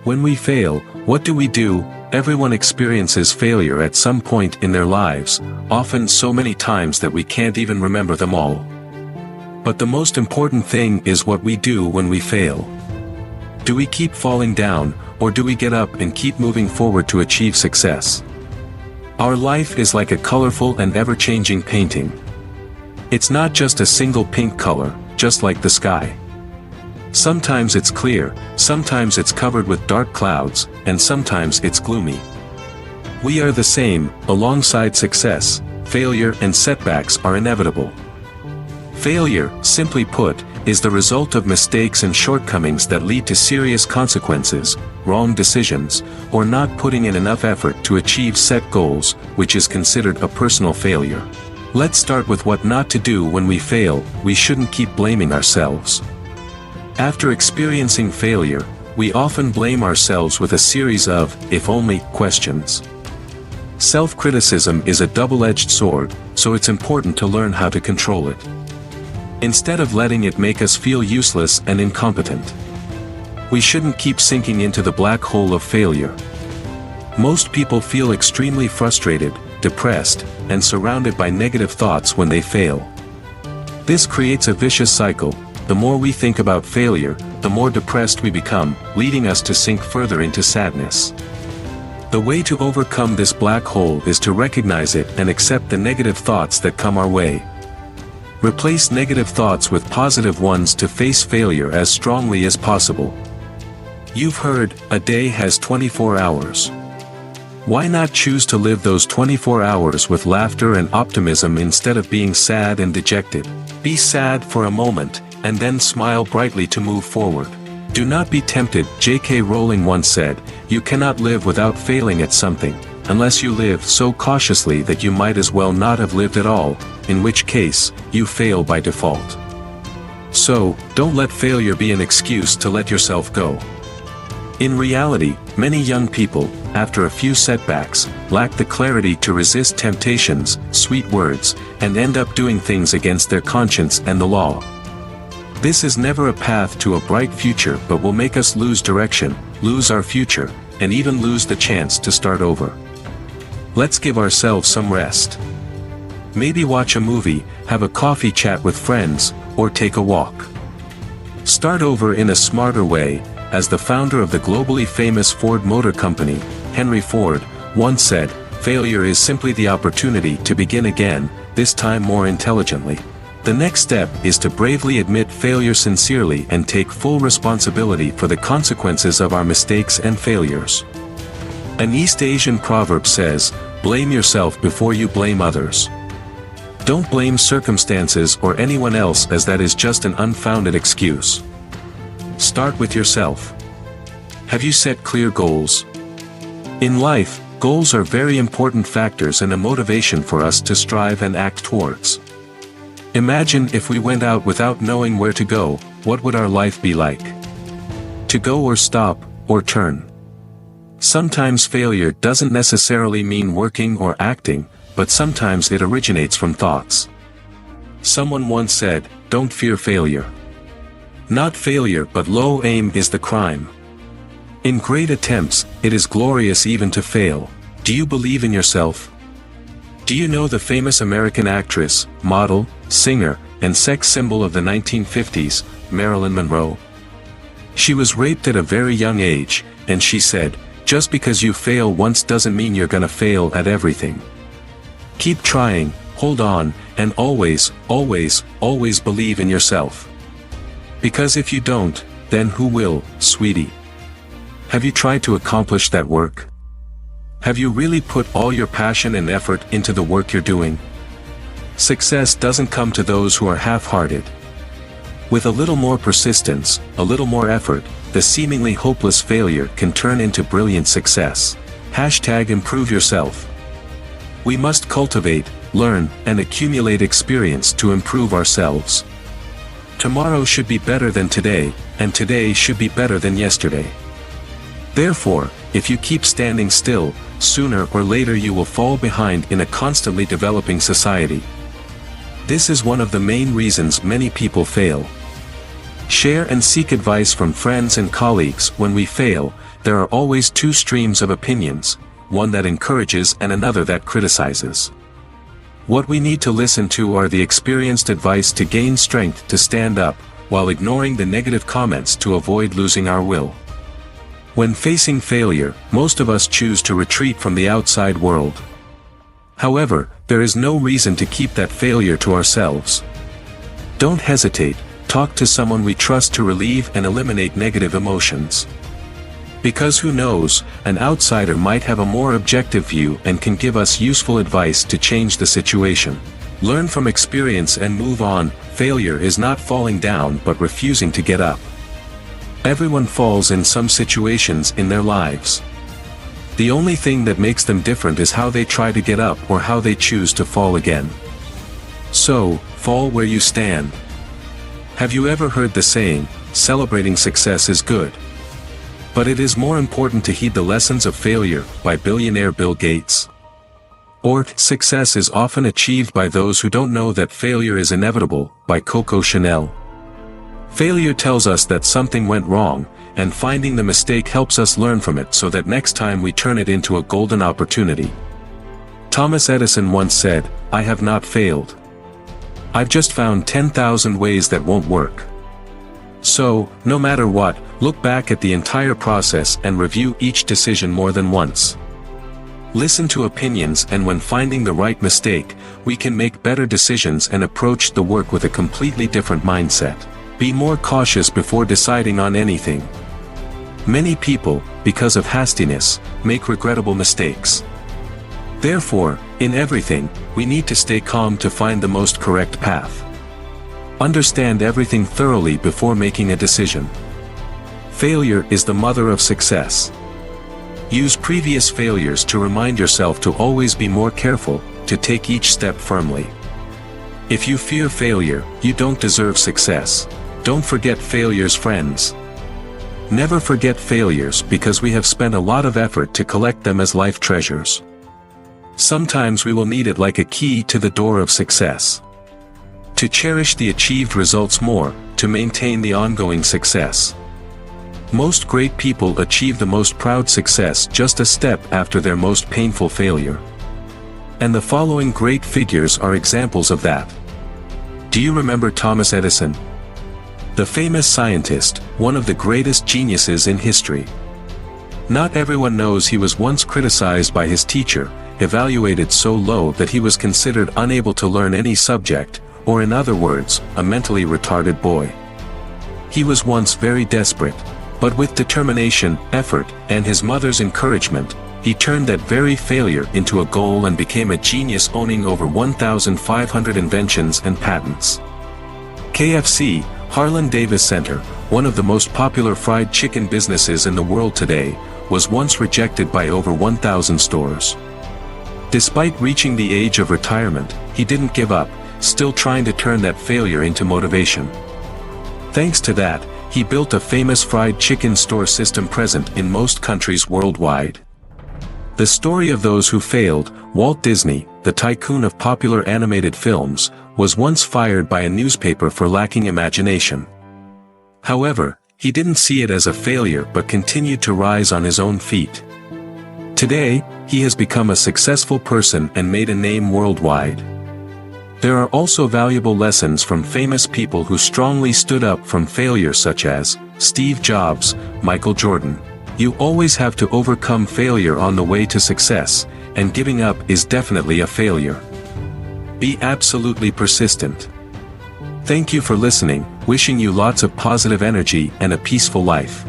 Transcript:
When we fail, what do? Everyone experiences failure at some point in their lives, often so many times that we can't even remember them all. But the most important thing is what we do when we fail. Do we keep falling down, or do we get up and keep moving forward to achieve success? Our life is like a colorful and ever-changing painting. It's not just a single pink color, just like the sky. Sometimes it's clear, sometimes it's covered with dark clouds, and sometimes it's gloomy. We are the same. Alongside success, failure and setbacks are inevitable. Failure, simply put, is the result of mistakes and shortcomings that lead to serious consequences, wrong decisions, or not putting in enough effort to achieve set goals, which is considered a personal failure. Let's start with what not to do when we fail. We shouldn't keep blaming ourselves. After experiencing failure, we often blame ourselves with a series of "if only" questions. Self-criticism is a double-edged sword, so it's important to learn how to control it, instead of letting it make us feel useless and incompetent. We shouldn't keep sinking into the black hole of failure. Most people feel extremely frustrated, depressed, and surrounded by negative thoughts when they fail. This creates a vicious cycle. The more we think about failure, the more depressed we become, leading us to sink further into sadness. The way to overcome this black hole is to recognize it and accept the negative thoughts that come our way. Replace negative thoughts with positive ones to face failure as strongly as possible. You've heard, a day has 24 hours. Why not choose to live those 24 hours with laughter and optimism instead of being sad and dejected? Be sad for a moment, and then smile brightly to move forward. Do not be tempted. J.K. Rowling once said, "You cannot live without failing at something, unless you live so cautiously that you might as well not have lived at all, in which case, you fail by default." So, don't let failure be an excuse to let yourself go. In reality, many young people, after a few setbacks, lack the clarity to resist temptations, sweet words, and end up doing things against their conscience and the law. This is never a path to a bright future, but will make us lose direction, lose our future, and even lose the chance to start over. Let's give ourselves some rest. Maybe watch a movie, have a coffee chat with friends, or take a walk. Start over in a smarter way. As the founder of the globally famous Ford Motor Company, Henry Ford, once said, "Failure is simply the opportunity to begin again, this time more intelligently." The next step is to bravely admit failure sincerely and take full responsibility for the consequences of our mistakes and failures. An East Asian proverb says, "Blame yourself before you blame others." Don't blame circumstances or anyone else, as that is just an unfounded excuse. Start with yourself. Have you set clear goals? In life, goals are very important factors and a motivation for us to strive and act towards. Imagine if we went out without knowing where to go, what would our life be like? To go or stop, or turn? Sometimes failure doesn't necessarily mean working or acting, but sometimes it originates from thoughts. Someone once said, "Don't fear failure. Not failure but low aim is the crime." In great attempts, it is glorious even to fail. Do you believe in yourself? Do you know the famous American actress, model, singer, and sex symbol of the 1950s, Marilyn Monroe? She was raped at a very young age, and she said, "Just because you fail once doesn't mean you're gonna fail at everything. Keep trying, hold on, and always, always, always believe in yourself. Because if you don't, then who will, sweetie?" Have you tried to accomplish that work? Have you really put all your passion and effort into the work you're doing? Success doesn't come to those who are half-hearted. With a little more persistence, a little more effort, the seemingly hopeless failure can turn into brilliant success. #improve yourself. We must cultivate, learn, and accumulate experience to improve ourselves. Tomorrow should be better than today, and today should be better than yesterday. Therefore, if you keep standing still, sooner or later you will fall behind in a constantly developing society. This is one of the main reasons many people fail. Share and seek advice from friends and colleagues. When we fail, there are always two streams of opinions, one that encourages and another that criticizes. What we need to listen to are the experienced advice to gain strength to stand up, while ignoring the negative comments to avoid losing our will. When facing failure, most of us choose to retreat from the outside world. However, there is no reason to keep that failure to ourselves. Don't hesitate, talk to someone we trust to relieve and eliminate negative emotions. Because who knows, an outsider might have a more objective view and can give us useful advice to change the situation. Learn from experience and move on. Failure is not falling down but refusing to get up. Everyone falls in some situations in their lives. The only thing that makes them different is how they try to get up or how they choose to fall again. So, fall where you stand. Have you ever heard the saying, celebrating success is good? But it is more important to heed the lessons of failure, by billionaire Bill Gates. Or, success is often achieved by those who don't know that failure is inevitable, by Coco Chanel. Failure tells us that something went wrong, and finding the mistake helps us learn from it so that next time we turn it into a golden opportunity. Thomas Edison once said, "I have not failed. I've just found 10,000 ways that won't work." So, no matter what, look back at the entire process and review each decision more than once. Listen to opinions, and when finding the right mistake, we can make better decisions and approach the work with a completely different mindset. Be more cautious before deciding on anything. Many people, because of hastiness, make regrettable mistakes. Therefore, in everything, we need to stay calm to find the most correct path. Understand everything thoroughly before making a decision. Failure is the mother of success. Use previous failures to remind yourself to always be more careful, to take each step firmly. If you fear failure, you don't deserve success. Don't forget failures, friends. Never forget failures, because we have spent a lot of effort to collect them as life treasures. Sometimes we will need it like a key to the door of success. To cherish the achieved results more, to maintain the ongoing success. Most great people achieve the most proud success just a step after their most painful failure. And the following great figures are examples of that. Do you remember Thomas Edison? The famous scientist, one of the greatest geniuses in history. Not everyone knows he was once criticized by his teacher, evaluated so low that he was considered unable to learn any subject, or in other words, a mentally retarded boy. He was once very desperate, but with determination, effort, and his mother's encouragement, he turned that very failure into a goal and became a genius, owning over 1,500 inventions and patents. KFC, Harlan Davis Center, one of the most popular fried chicken businesses in the world today, was once rejected by over 1,000 stores. Despite reaching the age of retirement, he didn't give up, still trying to turn that failure into motivation. Thanks to that, he built a famous fried chicken store system present in most countries worldwide. The story of those who failed. Walt Disney, the tycoon of popular animated films, was once fired by a newspaper for lacking imagination. However, he didn't see it as a failure but continued to rise on his own feet. Today, he has become a successful person and made a name worldwide. There are also valuable lessons from famous people who strongly stood up from failure, such as Steve Jobs, Michael Jordan. You always have to overcome failure on the way to success, and giving up is definitely a failure. Be absolutely persistent. Thank you for listening, wishing you lots of positive energy and a peaceful life.